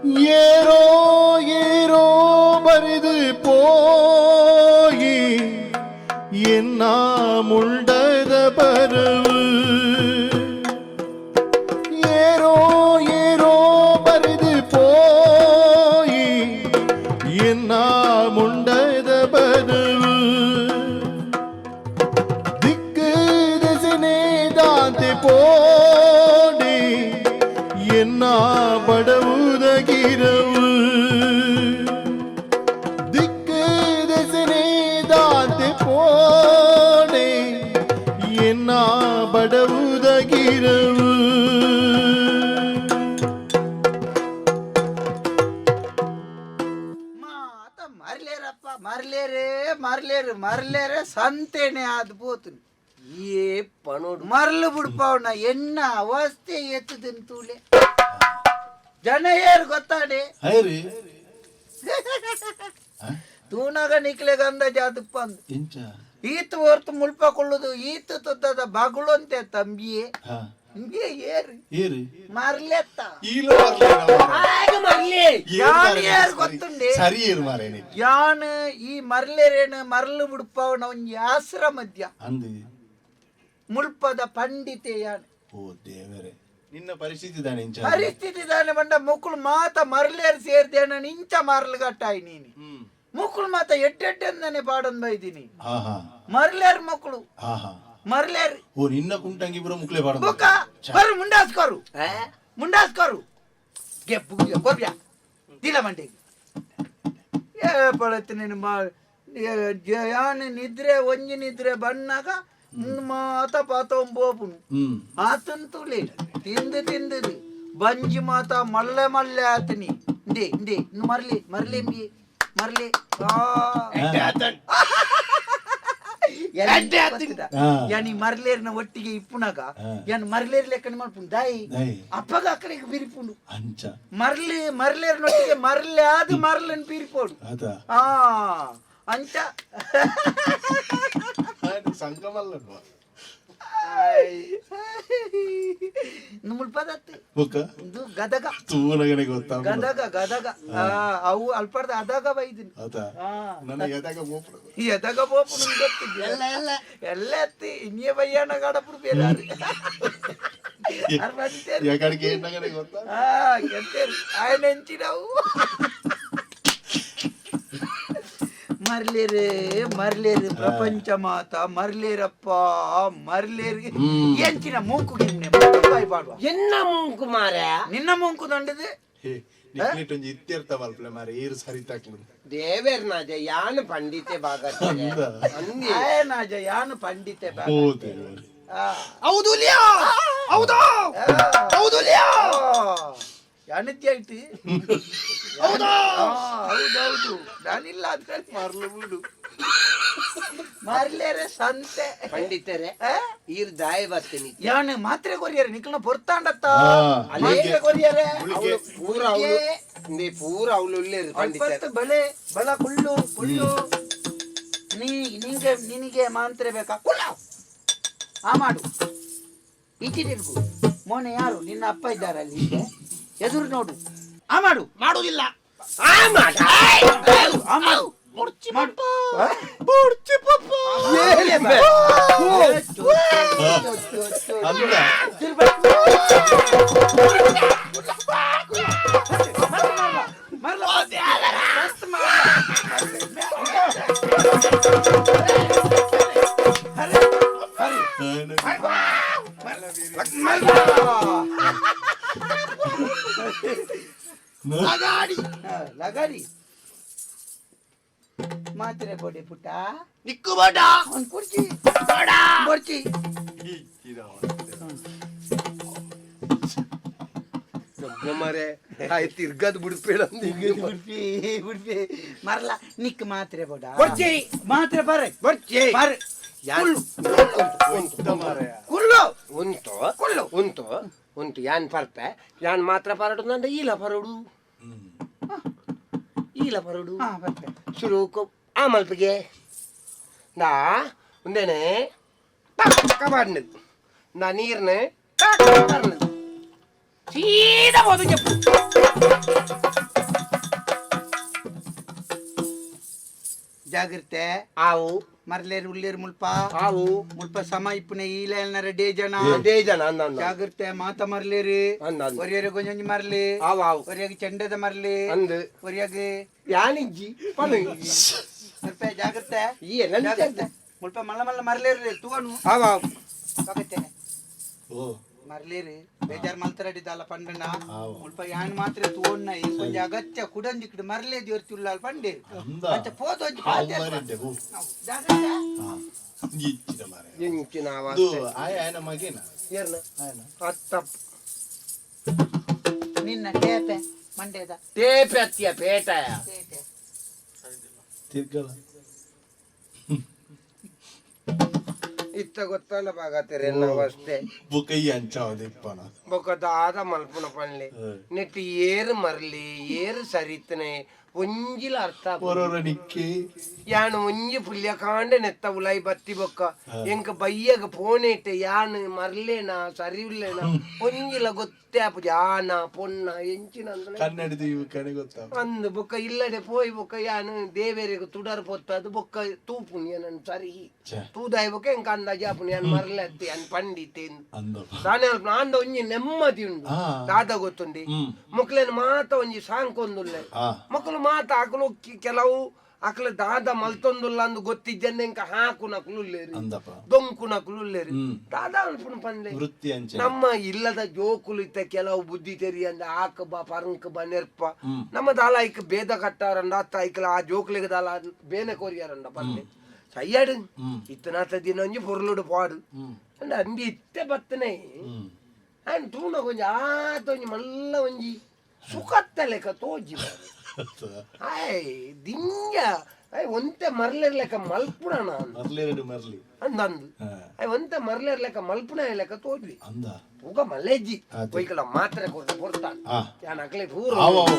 Aero aero பரிது போயி என்ன முண்டத பரவு ஏரோ ஏரோ பரிது போயி என்ன முண்டத பரவு திக்கு திசைனே தாತೆ போடி என்ன படவுதகிரவு திக்கு திசைனே தாತೆ போடி என்ன படவுதகிரவு ಮರ್ಲೇರೆ ಸಂತೆನೆ ಆದ್ ಪೋತು ಏ ಪಣೋಡು ಮರಳು ಬಿಡ್ಪಾವಣ್ಣ ಎನ್ನ ಅವಸ್ಥೆ ಎತ್ತದನ್ ತೂಲೆ ಜನ ಏರ್ ಗೊತ್ತಾಡೆ ತೂನಾಗ ನಿಕ್ಲೆ ಗಂಧ ಜಾತಪ್ಪ ಅಂದ್ ಈತ ಹೊರ್ತು ಮುಳ್ಪಕೊಳ್ಳುದು ಈತ ತುದ್ದದ ಬಗಳು ಅಂತೆ ತಂಬಿಯೇ ಹಿಂಗೆ ಏರು ಮರ್ಲೆತ್ತ ಯಾನ್ ಈ ಮರ್ಲೇರೇನು ಮರಳು ಬಿಡ್ಪಾವಣ ಒಂಜಿ ಆಶ್ರ ಮಧ್ಯ ಮುಳ್ಪದ ಪಂಡಿತೆ ಯಾನ್ ಓ ದೇವರೇ ನಿನ್ನ ಪರಿಸ್ಥಿತಿ ದಾನೆ ಬಂಡ ಮುಕ್ಕಳು ಮಾತ ಮರ್ಲೇರು ಸೇರ್ದೇನ ನಿಂಚ ಮರಳು ಗಟ್ಟಾಯಿ ನೀನು ಮುಕ್ಕಳು ಮಾತ ಎಡ್ಡೆಡ್ಡೆಂದನೆ ಪಾಡನ್ ಬೈದಿನಿ ಮರ್ಲೇರ್ ಮಕ್ಕಳು ಮರ್ಲೇರ್ ಓ ನಿನ್ನ ಕುಂಟಂಗಿ ಬರೋ ಮುಕ್ಲೆ ಪಾಡ ಬರು ಮುಂಡಾಸ್ಕೋರು ಗೆಪ್ಪು ಗೋಬ್ಯಾ ದಿಲ ಮಂಟೆಗೆ ಪಳತ್ ನೀನು ಯಾನ್ ನಿದ್ರೆ ಒಂಜಿ ನಿದ್ರೆ ಬಣ್ಣಾಗ ಮಾತ ಪಾತಂಬೋಪುನು ಆತಂತುಲೆ ತಿಂದು ಬಂಜಿ ಮಾತ ಮಲ್ಲೆ ಮಲ್ಲೆ ಆತನಿ ಇಂದೆ ಮರ್ಲಿ ಯಾನಿ ಮರ್ಲೇರ್ನ ಒಟ್ಟಿಗೆ ಇಪ್ಪುನಾಗ ಯಾನ್ ಮರ್ಲೇರ್ ಲೆಕ್ಕನೆ ಮಾಡ್ಪುಂಡು ದಾಯಿ ಅಪ್ಪಗ ಅಕ್ಕಡಿಗೆ ಬಿರಿಪುಂಡು ಮರ್ಲೇರ್ನೊಟ್ಟಿಗೆ ಮರ್ಲೆ ಆದು ಮರ್ಲನ್ ಬಿರಿಪೋಡು ಅಂಚ ಸಂಗಮಲ್ಲ ಗದಗ ಅವು ಅಲ್ಪಡ್ದ ಅದಾಗ ಬೈದಿನಿ ಎದಾಗ ಬೋಪು ಎಲ್ಲ ಎತ್ತಿ ಇನ್ನೇ ಬಯ್ಯಣ್ಣ ಗಾಡಪುಡು ಬೇರೆ ఆయన ఎంచినావు ಮರ್ಲೇರು ಪ್ರಪಂಚ ಮಾತ ಮರ್ಲೇರಪ್ಪ ಮರ್ಲೇರು ಎಂಚಿನ ಮೂಂಕು ಪಾಡುವ ಎನ್ನ ಮೂಂಕು ಮಾರ ನಿನ್ನ ಮೂಂಕು ದಂಡದು ಇತ್ಯರ್ಥ ಮಲ್ಪಲೆ ಮಾರ ಏರು ಸರಿತಾಕ್ಲು ದೇವೇರ್ ನಾಜ ಯಾನು ಪಂಡಿತೆ ಭಾಗ ನಾಜ ಯಾನು ಪಂಡಿತೆ ಭಾಗ ಅನಿತ್ಯಾಯ್ತು ಹೌದೌದು ನಾನಿಲ್ಲ ಅಂದ್ರೆ ಮರ್ಲು ಬಿಡು ಮರ್ಲೇರೆ ಸಂತೆ ಪಂಡಿತರೆ ಈರ್ ದಾಯ ಬರ್ತೀನಿ ಯಾನು ಮಾತ್ರೆ ಕೊರಿಯರೆ ನಿಕ್ಲನ ಪೊರ್ತಾಂಡತ್ತ ಅಲ್ಲೇ ಕೊರಿಯರೆ ಪೂರ ಅವಳು ಪಂಡಿತ ಬಲ ಕುಳ್ಳು ನಿನಗೆ ಮಾತ್ರೆ ಬೇಕಾ ಕುಳ್ಳ ಮಾಡು ಈಚೆ ತಿರುಗು ಮೊನ್ನೆ ಯಾರು ನಿನ್ನ ಅಪ್ಪ ಇದ್ದಾರಲ್ಲಿ ಎದುರು ನೋಡು ಮಾಡುವುದಿಲ್ಲ ಲಗಾಡಿ ಮಾತ್ರೆ ಕೊಡಿ ಪುಟ್ಟ ನಿಕ್ಕು ಬಾಡ ಒಂದು ಕುರ್ಚಿ ಬರ್ಚಿ ಮರೆ ಆಯ್ತು ತಿರ್ಗದ್ ಬಿಡ್ಬೇಡ ಬಿಡ್ಪಿ ಮರಲ ನಿಕ್ ಮಾತ್ರೆ ಬೋಡ ಬರ್ಚಿ ಮಾತ್ರೆ ಬರ್ರಿ ಬರ್ಚಿ ಉಂಟು ಯಾನ್ ಪರ್ಪೆ ಯಾನ್ ಮಾತ್ರ ಪರಡು ನಂದ ಈಲ ಪರಡು ಶುರು ಆ ಮಲ್ಪಿಗೆ ನಾ ಉಂದೇನೆ ಮಾಡಿನದು ನಾ ನೀರ್ನ ಸೀದಾ ಹೋದು ಜಾಗ್ರತೆ ಆವು ಮರ್ಲೇರು ಉಳ್ಳೇರು ಮುಲ್ಪ ಆವು ಮುಲ್ಪ ಸಮ ಇಪ್ಪನೆ ಈಲ ಎಲ್ನರ ಡೇ ಜನ ಅದೇ ಜನ ಅಂದ ಜಾಗ್ರತೆ ಮಾತ ಮರ್ಲೇರು ಅಂದ ಒರಿಯರ ಗೊಂಜಿ ಮರ್ಲಿ ಆವು ಆವು ಒರಿಯಾಗಿ ಚೆಂಡದ ಮರ್ಲಿ ಅಂದು ಒರಿಯಾಗಿ ಯಾನಿಜ್ಜಿ ಪಣ ಸ್ವಲ್ಪ ಜಾಗ್ರತೆ ಈ ಎಲ್ಲ ಜಾಗ್ರತೆ ಮುಲ್ಪ ಮಲ್ಲ ಮಲ್ಲ ಮರ್ಲೇರು ತೂವನು ಆವು ಆವು ಪಗತ್ತೆ ಓ ಮರ್ಲೇರು ಬೇಜಾರ್ ಮಲ್ತರಡಿದ್ದಲ್ಲ ಪಂಡನ ಆವು. ಮುಲ್ಪ ಯಾನ್ ಮಾತ್ರ ತೂವನ್ನ ಈ ಕೊಂಚ ಅಗತ್ಯ ಕುಡಂಜಿಕ್ಡು ಮರ್ಲೇ ದೇವ್ತಿಲ್ಲ ಪಂಡೆ ಅಂದ ಅಂಚ ಪೋದೊಂಜಿ ಅವಮಾನಿದ್ದೆ ಹೂ ಜಾಗ್ರತೆ ಇಚ್ಚಿದ ಮಾರೆ ಎಂಚಿನ ಅದು ಅವಸ್ಥೆ ಆಯನ ಮಗೇನ ಏರ್ನ ಆಯನ ಹತ್ತಪ್ಪ ನಿನ್ನ ಟೇಪೆ ಮಂಡ್ಯದ ತೇಪೆ ಹತ್ತಿಯ ಪೇಟಯ ಟೇಪೆ ತಿರ್ಗಲ ಇತ್ತ ಗೊತ್ತಲ್ಲ ಬಾಗತ್ತೇರೆ ಅವಸ್ಥೆ ಬುಕೈ ಅಂಚಾವದಿಪ್ಪನ ಬೊಕ್ಕದ ಆದ ಮಲ್ಪುನ ಪನ್ಲೆ ನೆಟ್ಟು ಏರು ಮರ್ಲಿ ಏರು ಸರಿತನೆ ಒಂಜಿಲ ಅರ್ಥ ಹೊರರ ನಿಕ್ಕಿ ಯಾನು ಒಂಜಿ ಪುಲ್ಯ ಕಾಂಡೆ ನೆತ್ತ ಉಲೈ ಬತ್ತಿ ಬೊಕ್ಕ ಎಂಕ ಬಯ್ಯಗ ಪೋನೇಟೆ ಯಾನು ಮರ್ಲೇನಾ ಸರಿಯುಲ್ಲೇನಾ ಒಂಜಿಲ ಗೊತ್ತೇ ಆಪುಜಿ ಆನ ಪೊನ್ನ ಎಂಚಿನ ಅಂದ್ರೆ ಕನ್ನಡದ ಇವು ಕಣೆ ಗೊತ್ತ ಅಂದು ಬೊಕ್ಕ ಇಲ್ಲಡೆ ಪೋಯ್ ಬೊಕ್ಕ ಯಾನು ದೇವೇರಿಗೆ ತುಡರ್ ಪೊತ್ತದು ಬೊಕ್ಕ ತೂಪುನಿ ನನ್ ಸರಿ ತೂದಾಯ್ ಬೊಕ್ಕ ಎಂಕ ಅಂದಾಜಿ ಆಪುನಿ ಯಾನ್ ಮರ್ಲತ್ತಿ ಯಾನ್ ಪಂಡಿತೆ ಅಂದ ತಾನೇ ನಾಂದ ಒಂಜಿ ನೆಮ್ಮದಿ ಉಂಡು ದಾದ ಗೊತ್ತುಂಡಿ ಮಕ್ಳೇನು ಮಾತ ಒಂಜಿ ಸಾಂಕೊಂದುಲ್ಲೆ ಮಕ್ಕಳು ಮಾತ ಆಕಲು ಕೆಲವು ಅಕ್ಲ ದಾದ ಮಲ್ತೊಂದುಲ್ಲ ಅಂದು ಗೊತ್ತಿದ್ದೆನೆ ಎಂಕ ಹಾಕು ನಕಲುಲ್ಲೇರಿ ಅಂದಪ್ಪ ದೊಂಕು ನಕಲುಲ್ಲೇರಿ ದಾದ ಅನ್ಪುಣ ಪಂದೆ ವೃತ್ತಿ ಅಂಚೆ ನಮ್ಮ ಇಲ್ಲದ ಜೋಕುಲು ಇತ್ತ ಕೆಲವು ಬುದ್ಧಿ ತೆರಿ ಅಂದ ಆಕ ಬಾ ಪರಂಕ ಬಾ ನೆರ್ಪ ನಮ್ಮ ದಾಲ ಐಕ್ ಬೇದ ಕಟ್ಟಾರಂಡ ಅತ್ತ ಐಕಲ ಆ ಜೋಕ್ಲಿಗೆ ದಾಲ ಬೇನೆ ಕೋರಿಯಾರಂಡ ಪಂದೆ ಸಯ್ಯಾಡು ಇತ್ತನಾತ ದಿನ ಒಂಜಿ ಪೊರ್ಲುಡು ಪಾಡು ಅಂಡ ಅಂದಿ ಇತ್ತೆ ಬತ್ತನೆ ಅಂಡ್ ತೂಣ ಕೊಂಚ ಆತ ಒಂಜಿ ಮಲ್ಲ ಒಂಜಿ ಸುಖತ್ತ ಲೆಕ್ಕ ತೋಜಿ ಆಯ್ ದಿಂಜ ಅಯ್ ಒಂತೆ ಮರ್ಲಿರ್ಲೆಕ್ಕ ಮಲ್ಪುಣ ನಾನು ಮರ್ಲೆರಡು ಮರ್ಲಿ ಅಂದಂದು ಅಯ್ ಒಂತೆ ಮರ್ಲಿರ್ಲೆಕ್ಕ ಮಲ್ಪುಣ ಲೆಕ್ಕ ತೋಜ್ವಿ ಅಂದ ಉಗ ಮಲ್ಲೆಜ್ಜಿ ಒಯ್ಕಲ ಮಾತ್ರೆ ಕೊಡ್ತಾನೆ ಯಾನ್ ಅಕ್ಲೆ ಪೂರ ಆವ್ ಆವ್.